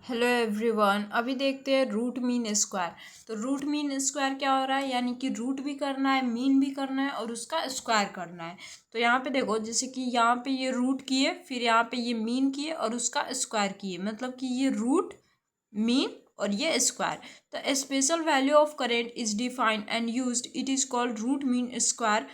Hello everyone. अभी देखते हैं रूट मीन स्क्वायर। तो रूट मीन स्क्वायर क्या हो रहा है, यानी कि रूट भी करना है, मीन भी करना है और उसका स्क्वायर करना है। तो यहाँ पे देखो, जैसे कि यहाँ पे ये रूट किए, फिर यहाँ पे ये मीन किए और उसका स्क्वायर किए, मतलब कि ये रूट मीन और ये स्क्वायर। तो special value of current is defined and used, it is called root mean square.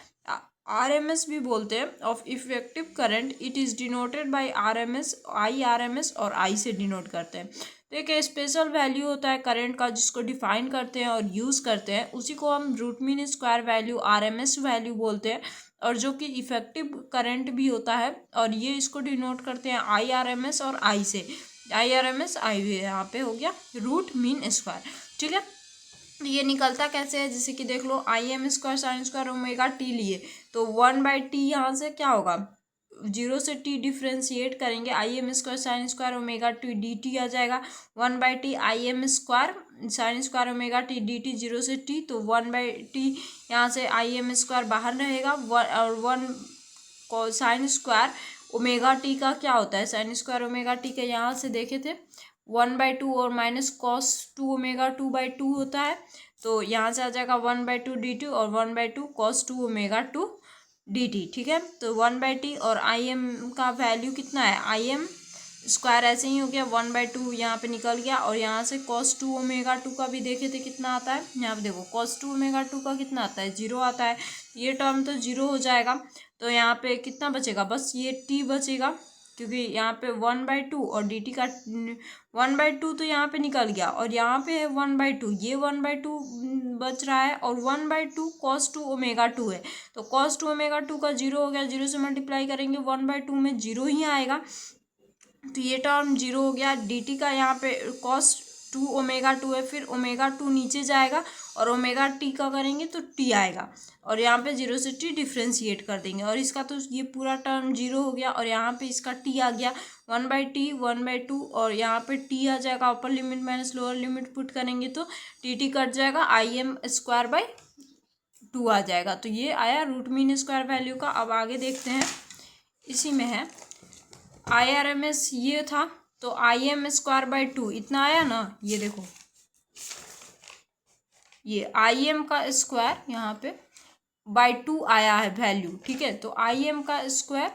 RMS भी बोलते हैं of effective current, it is denoted by RMS, I RMS और आई से डिनोट करते हैं। तो एक स्पेशल वैल्यू होता है करंट का, जिसको डिफाइन करते हैं और यूज़ करते हैं, उसी को हम root mean square value RMS value बोलते हैं। और जो कि इफेक्टिव करंट भी होता है, और ये इसको डिनोट करते हैं आई आरएमएस और आई से। आई आरएमएस आई यहाँ पे हो गया रूट मीन स्क्वायर। ठीक है, ये निकलता कैसे है, जैसे कि देख लो, I M square sine square omega T लिए, तो 1/t यहाँ से क्या होगा, 0 से t डिफ्रेंशिएट करेंगे, I M square sine square omega T D T आ जाएगा। 1/t I M square sine square omega T D T, 0 से t, तो 1/t यहाँ से आई एम स्क्वायर बाहर रहेगा। और 1 साइन स्क्वायर ओमेगा टी का क्या होता है, साइन स्क्वायर ओमेगा टी के यहाँ से देखे थे 1/2 और माइनस कॉस 2 ओमेगा 2/2 होता है। तो यहाँ से आ जाएगा 1/2 dt और 1/2 cos 2 ओमेगा 2 dt। ठीक है, तो 1/t और आई एम का वैल्यू कितना है, आई एम स्क्वायर ऐसे ही हो गया, 1/2 यहाँ पे निकल गया। और यहाँ से cos 2 ओमेगा 2 का भी देखे थे कितना आता है, यहाँ पे देखो cos 2 ओमेगा 2 का कितना आता है, 0 आता है। ये टर्म तो 0 हो जाएगा, तो यहाँ पे कितना बचेगा, बस ये t बचेगा, क्योंकि यहाँ पे 1/2 और dt का 1/2 तो यहाँ पे निकल गया, और यहाँ पे है 1/2, ये 1/2 बच रहा है, और 1/2 cos 2 ओमेगा 2 है। तो cos 2 ओमेगा 2 का 0 हो गया, 0 से मल्टीप्लाई करेंगे 1/2 में 0 ही आएगा, तो ये टर्म 0 हो गया। dt का यहाँ पे cos 2 ओमेगा 2 है, फिर ओमेगा 2 नीचे जाएगा और ओमेगा t का करेंगे तो t आएगा, और यहाँ पे 0 से t डिफ्रेंशिएट कर देंगे, और इसका तो ये पूरा टर्म 0 हो गया, और यहाँ पे इसका t आ गया 1/t 1/2, और यहाँ पे t आ जाएगा, upper limit minus lower limit put करेंगे तो टी कट जाएगा, आई एम स्क्वायर बाई 2 आ जाएगा। तो ये आया रूट मीन स्क्वायर वैल्यू का। अब आगे देखते हैं, इसी में है आई आर एम एस, ये था, तो आई एम स्क्वायर बाई 2 इतना आया ना, ये देखो, ये आई एम का स्क्वायर यहाँ पे बाई 2 आया है वैल्यू। ठीक है, तो आई एम का स्क्वायर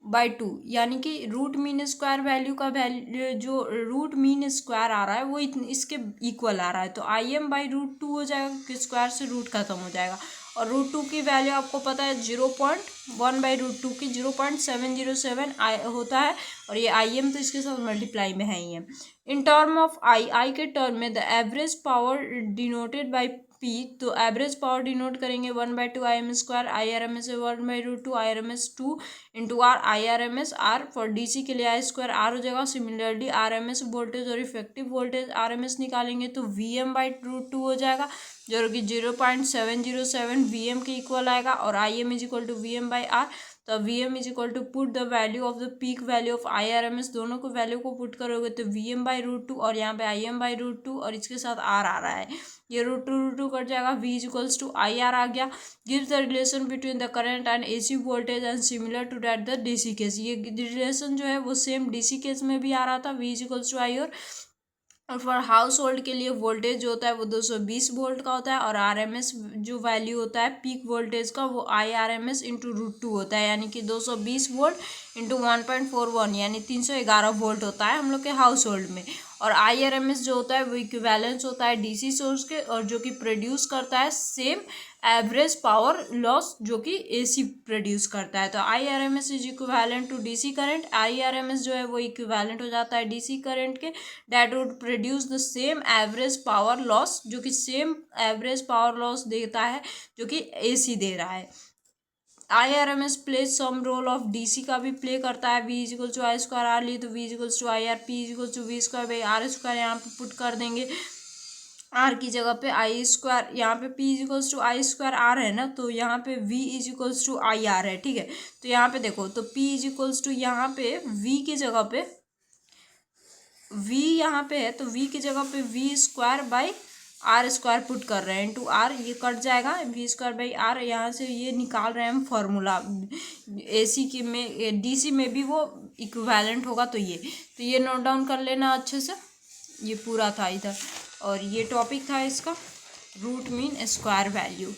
बाई 2, यानी कि रूट मीन स्क्वायर वैल्यू का वैल्यू, जो रूट मीन स्क्वायर आ रहा है वो इसके इक्वल आ रहा है, तो आई एम बाई रूट 2 हो जाएगा, क्योंकि स्क्वायर से रूट खत्म हो जाएगा। और रूट 2 की वैल्यू आपको पता है 0.1/√2 की 0.707 होता है, और ये आई एम तो इसके साथ मल्टीप्लाई में है ही है। इन टर्म ऑफ आई के टर्म में the average power denoted by P, तो एवरेज पावर डिनोट करेंगे 1/2 I M square, I R M S 1/√2 I R M S 2 into R, I R M S R, for D C के लिए I square R हो जाएगा। Similarly R M S voltage और effective voltage R M S निकालेंगे तो V M by √2 हो जाएगा, जो कि 0.707 वी एम के इक्वल आएगा, और I M is equal to V M by R. तो V M is equal to put the value of the peak value of I R M S, दोनों को वैल्यू को पुट करोगे तो V M by √2, और यहाँ पे I am by √2, और इसके साथ आर आ रहा है, ये √2 कट जाएगा, v is equals to I R आ गया। Gives the relation between the current and AC voltage and similar to that the DC case, ये रिलेशन जो है वो सेम डीसी केस में भी आ रहा था, v इज इक्वल्स टू आई। और फॉर हाउस होल्ड के लिए वोल्टेज जो होता है वो 220 वोल्ट का होता है, और आरएमएस जो वैल्यू होता है पीक वोल्टेज का वो I R M S into √2 होता है, यानी कि 220 वोल्ट इंटू 1.41 यानी 311 वोल्ट होता है हम लोग के हाउस होल्ड में। और आई आर एम एस जो होता है वो इक्विवेलेंस होता है डीसी सोर्स के, और जो कि प्रोड्यूस करता है सेम एवरेज पावर लॉस जो कि एसी प्रोड्यूस करता है। तो I R M S is equivalent to DC current, I R M S जो है वो इक्विवेलेंट हो जाता है डीसी करंट के, that would produce the same average power loss, जो कि सेम एवरेज पावर लॉस देता है जो कि एसी दे रहा है। I R M S plays some role of D C का भी प्ले करता है, V is equal to I square R लिए तो V is equal to I R, P is equal to V square by R square यहाँ पे put कर देंगे, आर की जगह पे आई स्क्वायर, यहाँ पे P is equals to I square R है ना, तो यहाँ पे V is equals to I R है। ठीक है, तो यहाँ पे देखो, तो पी इज इक्वल्स टू यहाँ पे वी की जगह पे वी यहाँ पे है, तो वी की जगह पे V square by R square put कर रहे हैं इंटू आर, ये कट जाएगा, वी स्क्वायर बाई आर, यहाँ से ये निकाल रहे हैं हम फॉर्मूला, एसी के में डीसी में भी वो इक्विवेलेंट होगा, तो ये नोट डाउन कर लेना अच्छे से। ये पूरा था इधर, और ये टॉपिक था इसका root mean square value.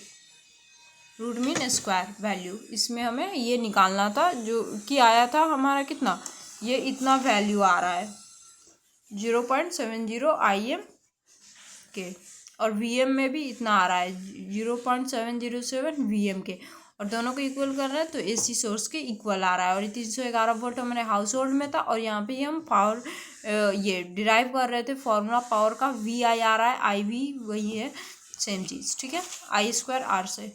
Root mean square value, इसमें हमें ये निकालना था जो कि आया था हमारा कितना, ये इतना वैल्यू आ रहा है 0.70 IM के, और VM में भी इतना आ रहा है 0.707 VM के, और दोनों को इक्वल कर रहे हैं तो AC सोर्स के इक्वल आ रहा है। और 311 वोल्ट हमारे हाउस होल्ड में था, और यहाँ पे ही हम पावर ये डिराइव कर रहे थे फॉर्मूला पावर का, VI आ रहा है, IV वही है, सेम चीज़, ठीक है, I² R से।